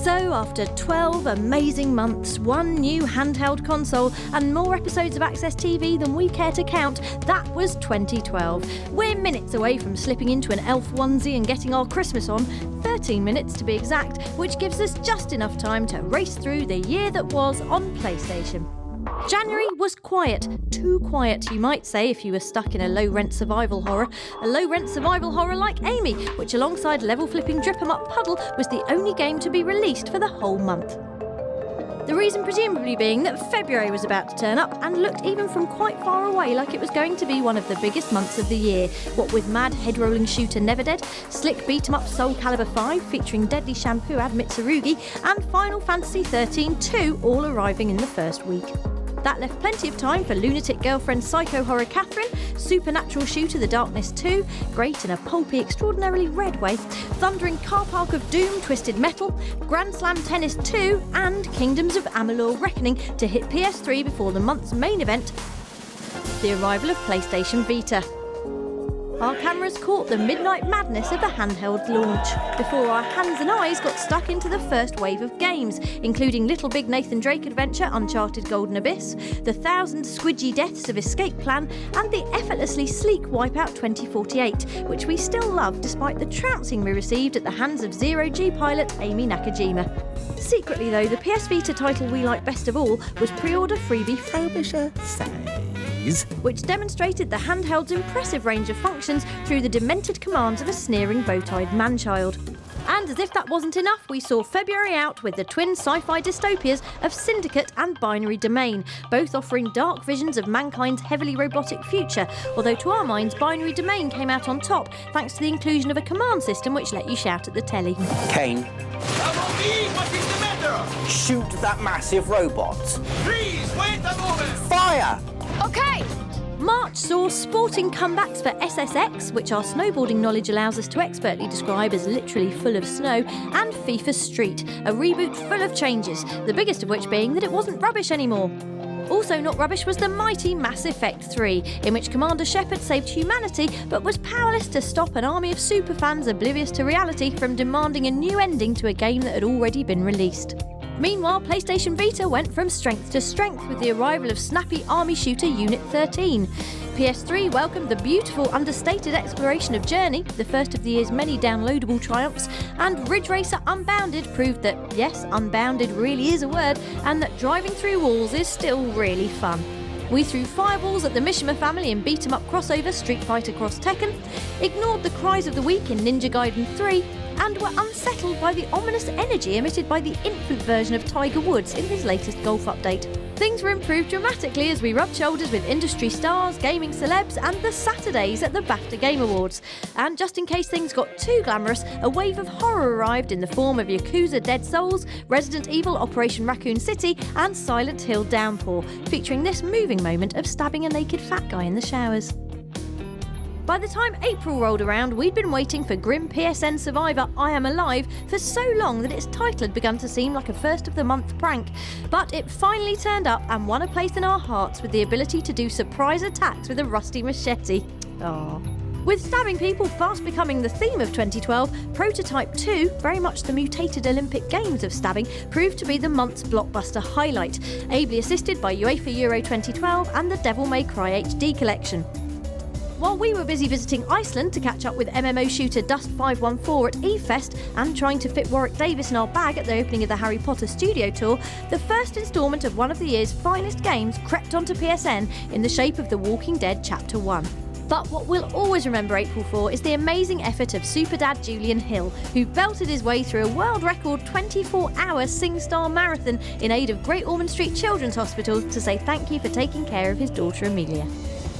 So, after 12 amazing months, one new handheld console, and more episodes of Access TV than we care to count, that was 2012. We're minutes away from slipping into an elf onesie and getting our Christmas on, 13 minutes to be exact, which gives us just enough time to race through the year that was on PlayStation. January was quiet, too quiet you might say if you were stuck in a low-rent survival horror. A low-rent survival horror like Amy, which alongside level-flipping Drip-em-up Puddle was the only game to be released for the whole month. The reason presumably being that February was about to turn up and looked even from quite far away like it was going to be one of the biggest months of the year, what with mad head-rolling shooter Never Dead, slick beat-em-up Soul Calibur 5 featuring Deadly Shampoo Ad Mitsurugi, and Final Fantasy 13-2 all arriving in the first week. That left plenty of time for Lunatic Girlfriend Psycho Horror Catherine, Supernatural Shooter The Darkness 2, great in a pulpy, extraordinarily red way, Thundering Car Park of Doom Twisted Metal, Grand Slam Tennis 2, and Kingdoms of Amalur Reckoning to hit PS3 before the month's main event, the arrival of PlayStation Vita. Our cameras caught the midnight madness of the handheld launch, before our hands and eyes got stuck into the first wave of games, including Little Big Nathan Drake Adventure Uncharted Golden Abyss, the 1,000 squidgy deaths of Escape Plan, and the effortlessly sleek Wipeout 2048, which we still love despite the trouncing we received at the hands of Zero-G pilot Amy Nakajima. Secretly though, the PS Vita title we like best of all was pre-order freebie Frobisher Says, which demonstrated the handheld's impressive range of functions through the demented commands of a sneering bow-tied man-child. And as if that wasn't enough, we saw February out with the twin sci-fi dystopias of Syndicate and Binary Domain, both offering dark visions of mankind's heavily robotic future, although to our minds Binary Domain came out on top thanks to the inclusion of a command system which let you shout at the telly. Kane. What is the matter? Shoot that massive robot. Please, wait a moment! Fire! OK! March saw sporting comebacks for SSX, which our snowboarding knowledge allows us to expertly describe as literally full of snow, and FIFA Street, a reboot full of changes, the biggest of which being that it wasn't rubbish anymore. Also not rubbish was the mighty Mass Effect 3, in which Commander Shepard saved humanity but was powerless to stop an army of superfans oblivious to reality from demanding a new ending to a game that had already been released. Meanwhile, PlayStation Vita went from strength to strength with the arrival of snappy army shooter Unit 13. PS3 welcomed the beautiful, understated exploration of Journey, the first of the year's many downloadable triumphs, and Ridge Racer Unbounded proved that, yes, unbounded really is a word, and that driving through walls is still really fun. We threw fireballs at the Mishima family in beat-em-up crossover Street Fighter Cross Tekken, ignored the cries of the week in Ninja Gaiden 3, and were unsettled by the ominous energy emitted by the infant version of Tiger Woods in his latest golf update. Things were improved dramatically as we rubbed shoulders with industry stars, gaming celebs, and the Saturdays at the BAFTA Game Awards. And just in case things got too glamorous, a wave of horror arrived in the form of Yakuza Dead Souls, Resident Evil Operation Raccoon City, and Silent Hill Downpour, featuring this moving moment of stabbing a naked fat guy in the showers. By the time April rolled around, we'd been waiting for grim PSN survivor I Am Alive for so long that its title had begun to seem like a first-of-the-month prank. But it finally turned up and won a place in our hearts with the ability to do surprise attacks with a rusty machete. Aww. With stabbing people fast becoming the theme of 2012, Prototype 2, very much the mutated Olympic Games of stabbing, proved to be the month's blockbuster highlight, ably assisted by UEFA Euro 2012 and the Devil May Cry HD collection. While we were busy visiting Iceland to catch up with MMO shooter Dust 514 at E-Fest and trying to fit Warwick Davis in our bag at the opening of the Harry Potter studio tour, the first instalment of one of the year's finest games crept onto PSN in the shape of The Walking Dead Chapter 1. But what we'll always remember April for is the amazing effort of Superdad Julian Hill, who belted his way through a world record 24-hour SingStar marathon in aid of Great Ormond Street Children's Hospital to say thank you for taking care of his daughter Amelia.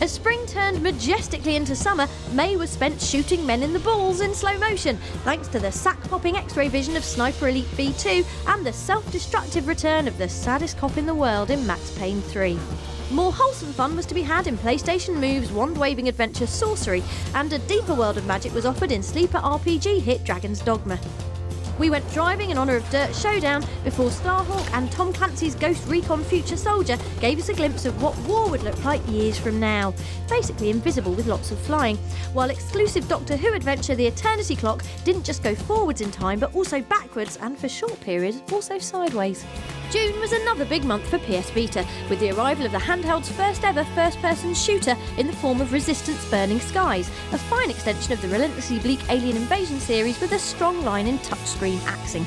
As spring turned majestically into summer, May was spent shooting men in the balls in slow motion, thanks to the sack-popping X-ray vision of Sniper Elite V2 and the self-destructive return of the saddest cop in the world in Max Payne 3. More wholesome fun was to be had in PlayStation Move's wand-waving adventure Sorcery, and a deeper world of magic was offered in sleeper RPG hit Dragon's Dogma. We went driving in honour of Dirt Showdown before Starhawk and Tom Clancy's Ghost Recon Future Soldier gave us a glimpse of what war would look like years from now. Basically invisible with lots of flying. While exclusive Doctor Who adventure The Eternity Clock didn't just go forwards in time but also backwards and for short periods also sideways. June was another big month for PS Vita, with the arrival of the handheld's first ever first-person shooter in the form of Resistance Burning Skies, a fine extension of the relentlessly bleak Alien Invasion series with a strong line in touchscreen axing.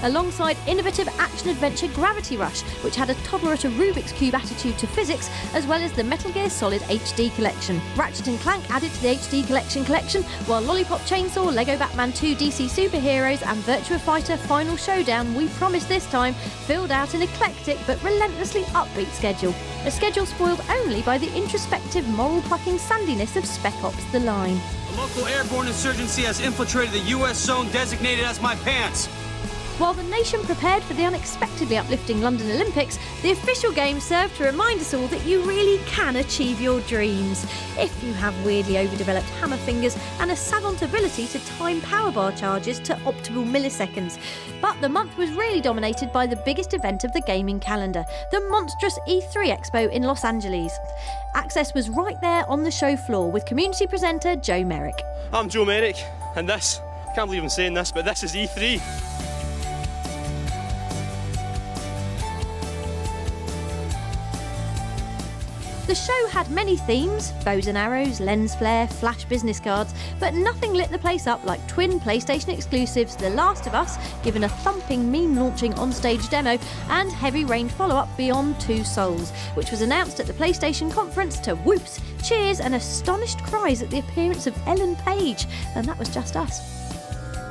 Alongside innovative action-adventure Gravity Rush, which had a toddler at a Rubik's Cube attitude to physics, as well as the Metal Gear Solid HD Collection. Ratchet & Clank added to the HD Collection, while Lollipop Chainsaw, Lego Batman 2 DC Superheroes and Virtua Fighter Final Showdown, we promised this time, filled out an eclectic but relentlessly upbeat schedule. A schedule spoiled only by the introspective, moral-plucking sandiness of Spec Ops: The Line. The local airborne insurgency has infiltrated the U.S. zone designated as my pants. While the nation prepared for the unexpectedly uplifting London Olympics, the official game served to remind us all that you really can achieve your dreams if you have weirdly overdeveloped hammer fingers and a savant ability to time power bar charges to optimal milliseconds. But the month was really dominated by the biggest event of the gaming calendar, the monstrous E3 Expo in Los Angeles. Access was right there on the show floor with community presenter Joe Merrick. I'm Joe Merrick, and this, I can't believe I'm saying this, but this is E3. The show had many themes, bows and arrows, lens flare, flash business cards, but nothing lit the place up like twin PlayStation exclusives The Last of Us, given a thumping meme-launching on-stage demo, and Heavy Rain follow-up Beyond Two Souls, which was announced at the PlayStation conference to whoops, cheers and astonished cries at the appearance of Ellen Page, and that was just us.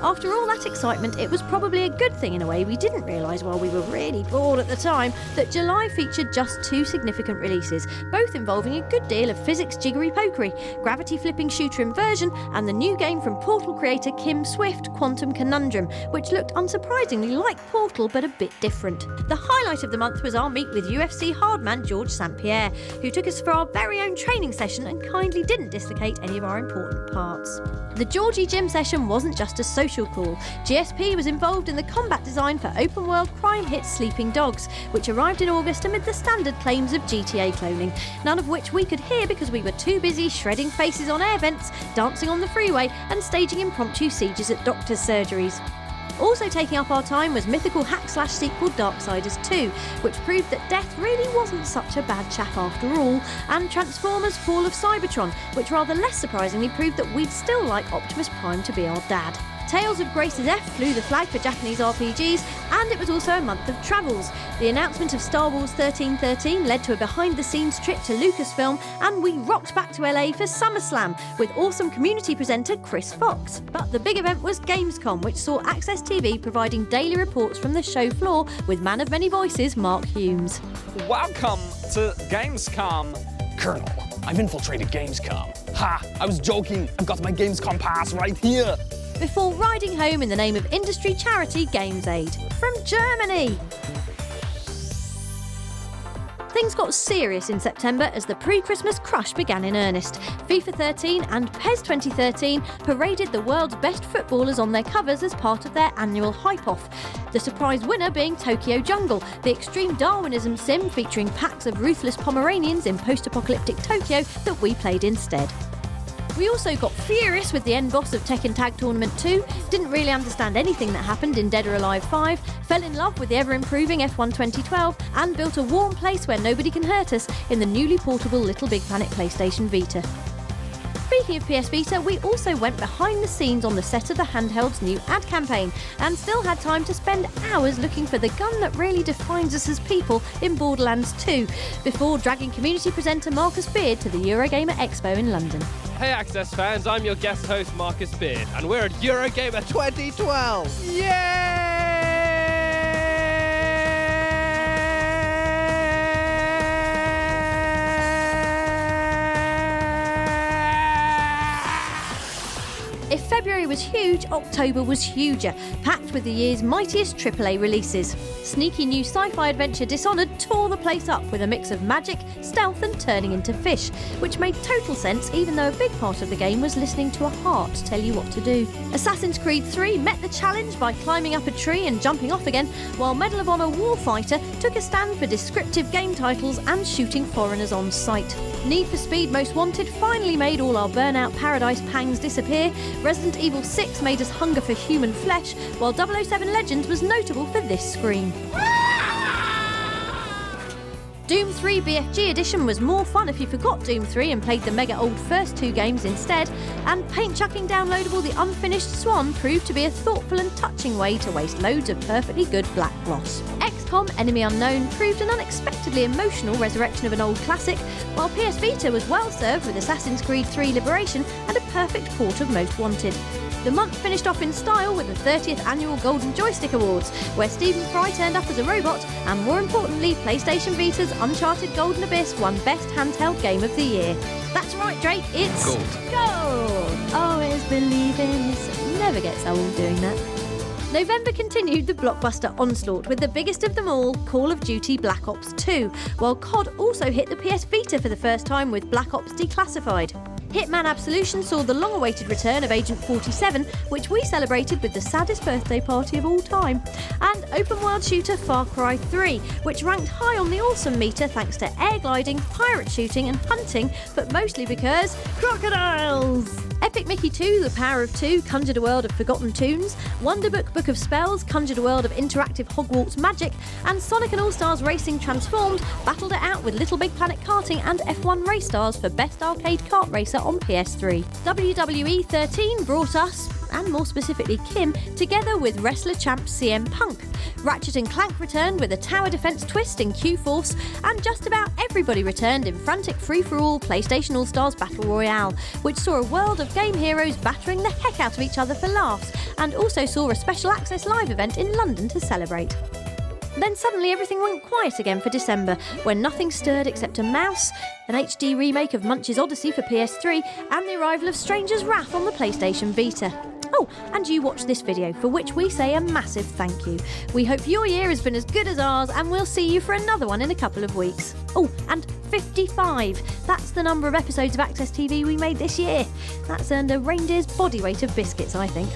After all that excitement, it was probably a good thing in a way we didn't realise while we were really bored at the time that July featured just 2 significant releases, both involving a good deal of physics jiggery-pokery, gravity-flipping shooter Inversion and the new game from Portal creator Kim Swift, Quantum Conundrum, which looked unsurprisingly like Portal but a bit different. The highlight of the month was our meet with UFC hardman George St. Pierre, who took us for our very own training session and kindly didn't dislocate any of our important parts. The Georgie Gym session wasn't just a social call. GSP was involved in the combat design for open-world crime hit Sleeping Dogs, which arrived in August amid the standard claims of GTA cloning, none of which we could hear because we were too busy shredding faces on air vents, dancing on the freeway and staging impromptu sieges at doctors' surgeries. Also taking up our time was mythical hack-slash sequel Darksiders 2, which proved that death really wasn't such a bad chap after all, and Transformers Fall of Cybertron, which rather less surprisingly proved that we'd still like Optimus Prime to be our dad. Tales of Grace's F flew the flag for Japanese RPGs, and it was also a month of travels. The announcement of Star Wars 1313 led to a behind-the-scenes trip to Lucasfilm, and we rocked back to LA for SummerSlam with awesome community presenter Chris Fox. But the big event was Gamescom, which saw Access TV providing daily reports from the show floor with man of many voices Mark Humes. Welcome to Gamescom. Colonel, I've infiltrated Gamescom. Ha! I was joking. I've got my Gamescom pass right here. Before riding home in the name of industry charity Games Aid from Germany. Things got serious in September as the pre-Christmas crush began in earnest. FIFA 13 and PES 2013 paraded the world's best footballers on their covers as part of their annual hype-off. The surprise winner being Tokyo Jungle, the extreme Darwinism sim featuring packs of ruthless Pomeranians in post-apocalyptic Tokyo that we played instead. We also got furious with the end boss of Tekken Tag Tournament 2, didn't really understand anything that happened in Dead or Alive 5, fell in love with the ever-improving F1 2012, and built a warm place where nobody can hurt us in the newly portable Little Big Planet PlayStation Vita. Speaking of PS Vita, we also went behind the scenes on the set of the handheld's new ad campaign, and still had time to spend hours looking for the gun that really defines us as people in Borderlands 2, before dragging community presenter Marcus Beard to the Eurogamer Expo in London. Hey Access fans, I'm your guest host Marcus Beard, and we're at Eurogamer 2012! Yay! If February was huge, October was huger, packed with the year's mightiest AAA releases. Sneaky new sci-fi adventure Dishonored tore the place up with a mix of magic, stealth and turning into fish, which made total sense even though a big part of the game was listening to a heart tell you what to do. Assassin's Creed 3 met the challenge by climbing up a tree and jumping off again, while Medal of Honor Warfighter took a stand for descriptive game titles and shooting foreigners on sight. Need for Speed Most Wanted finally made all our burnout paradise pangs disappear. Resident Evil 6 made us hunger for human flesh, while 007 Legends was notable for this scream. Doom 3 BFG Edition was more fun if you forgot Doom 3 and played the mega old first two games instead, and paint-chucking downloadable The Unfinished Swan proved to be a thoughtful and touching way to waste loads of perfectly good black gloss. XCOM Enemy Unknown proved an unexpectedly emotional resurrection of an old classic, while PS Vita was well served with Assassin's Creed 3 Liberation and a perfect port of Most Wanted. The month finished off in style with the 30th Annual Golden Joystick Awards, where Stephen Fry turned up as a robot, and more importantly, PlayStation Vita's Uncharted Golden Abyss won Best Handheld Game of the Year. That's right, Drake, it's Gold. Gold! Always believe in this. Never gets old doing that. November continued the blockbuster onslaught with the biggest of them all, Call of Duty Black Ops 2, while COD also hit the PS Vita for the first time with Black Ops Declassified. Hitman Absolution saw the long-awaited return of Agent 47, which we celebrated with the saddest birthday party of all time, and open-world shooter Far Cry 3, which ranked high on the awesome meter thanks to air gliding, pirate shooting and hunting, but mostly because crocodiles! Epic Mickey 2, The Power of Two, conjured a world of forgotten tunes, Wonderbook Book of Spells conjured a world of interactive Hogwarts magic, and Sonic and All-Stars Racing Transformed battled it out with Little Big Planet Karting and F1 Race Stars for Best Arcade Kart Racer on PS3. WWE 13 brought us, and more specifically Kim, together with wrestler champ CM Punk. Ratchet & Clank returned with a tower defense twist in Q-Force, and just about everybody returned in frantic free-for-all PlayStation All-Stars Battle Royale, which saw a world of game heroes battering the heck out of each other for laughs, and also saw a special access live event in London to celebrate. Then suddenly everything went quiet again for December, when nothing stirred except a mouse, an HD remake of Munch's Odyssey for PS3, and the arrival of Stranger's Wrath on the PlayStation Vita. Oh, and you watched this video, for which we say a massive thank you. We hope your year has been as good as ours, and we'll see you for another one in a couple of weeks. Oh, and 55. That's the number of episodes of Access TV we made this year. That's earned a reindeer's body weight of biscuits, I think.